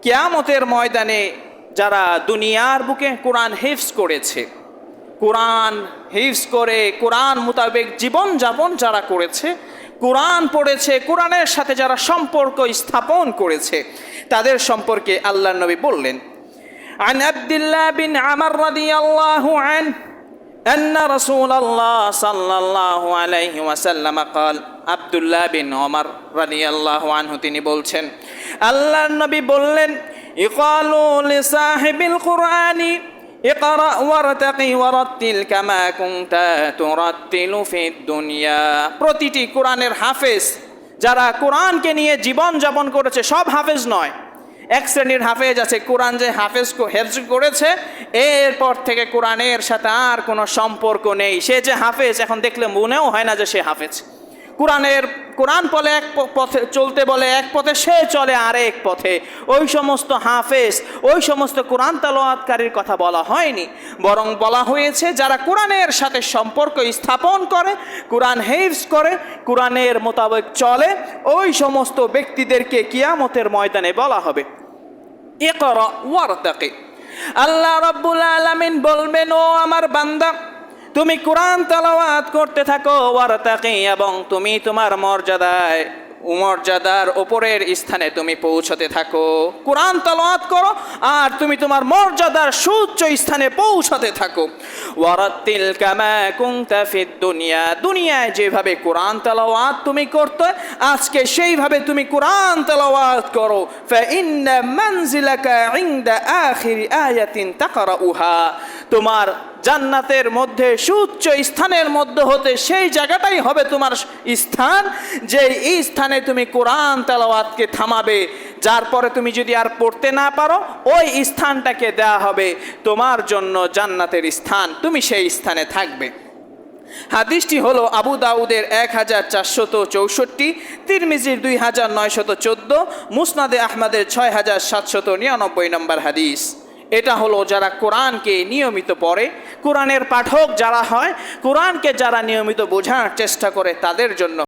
কিয়ামতের ময়দানে যারা দুনিয়ার বুকে কোরআন হিফজ করেছে, কোরআন হিফজ করে কোরআন মোতাবেক জীবন যাপন যারা করেছে, কোরআন পড়েছে, কোরআনের সাথে যারা সম্পর্ক স্থাপন করেছে, তাদের সম্পর্কে আল্লাহর নবী বললেন, عن عبد الله بن عمر رضي الله عنه أن رسول الله صلى الله عليه وسلم قال আব্দুল্লাহ বিন ওমর রাদিয়াল্লাহু আনহু তিনি বলছেন, আল্লাহর নবী বললেন, ইকালু লিসাহিবিল কুরআনি ইকরা ওয়ারতাকি ওয়ারাত্তিল কামা কুনতা তুরাত্তিলু ফিদ দুনিয়া। প্রতিটি কোরআনের হাফেজ যারা কোরআনকে নিয়ে জীবন যাপন করেছে, সব হাফেজ নয়, এক শ্রেণীর হাফেজ আছে, কোরআন যে হাফেজ হেফজ করেছে এরপর থেকে কোরআনের সাথে আর কোনো সম্পর্ক নেই, সে যে হাফেজ এখন দেখলে মনেও হয় না যে সে হাফেজ। কোরআন বলে এক পথে চলতে, বলে এক পথে, সে চলে আরেক পথে। ওই সমস্ত হাফেজ, ওই সমস্ত কোরআন তালাওয়াতকারীর কথা বলা হয়নি, বরং বলা হয়েছে যারা কোরআনের সাথে সম্পর্ক স্থাপন করে, কোরআন হিফজ করে, কোরআনের মোতাবেক চলে, ওই সমস্ত ব্যক্তিদেরকে কিয়ামতের ময়দানে বলা হবে ইকরা ওয়ারতাকি। আল্লাহ রাব্বুল আলামিন বলবেন, ও আমার বান্দা, তুমি কোরআন তেলাওয়াত করতে থাকো, ওয়ারতাকি, এবং তুমি তোমার মর্যাদার উপরের স্থানে তুমি পৌঁছতে থাকো। কোরআন তেলাওয়াত করো আর তুমি তোমার মর্যাদার সুউচ্চ স্থানে পৌঁছতে থাকো। ওয়ারাত্তিল কামা কুনতা ফিদ দুনিয়া, দুনিয়ায় যেভাবে কোরআন তেলাওয়াত তুমি করতে, আজকে সেইভাবে তুমি কোরআন তেলাওয়াত করো। ফাইন্না মানজিলাকা ইনদা আখিরি আয়াতিন তাকরাউহা, তোমার জান্নাতের মধ্যে সুউচ্চ স্থানের মধ্যে হতে সেই জায়গাটাই হবে তোমার স্থান, যে এই স্থানে তুমি কোরআন তেলাওয়াতকে থামাবে, যার পরে তুমি যদি আর পড়তে না পারো ওই স্থানটাকে দেয়া হবে তোমার জন্য জান্নাতের স্থান, তুমি সেই স্থানে থাকবে। হাদিসটি হলো আবু দাউদের 1464, তিরমিজির 2914, মুসনাদে আহমদের 6799 নম্বর হাদিস। এটা হলো যারা কোরআনকে নিয়মিত পড়ে, কোরআনের পাঠক যারা হয়, কোরআনকে যারা নিয়মিত বোঝার চেষ্টা করে, তাদের জন্য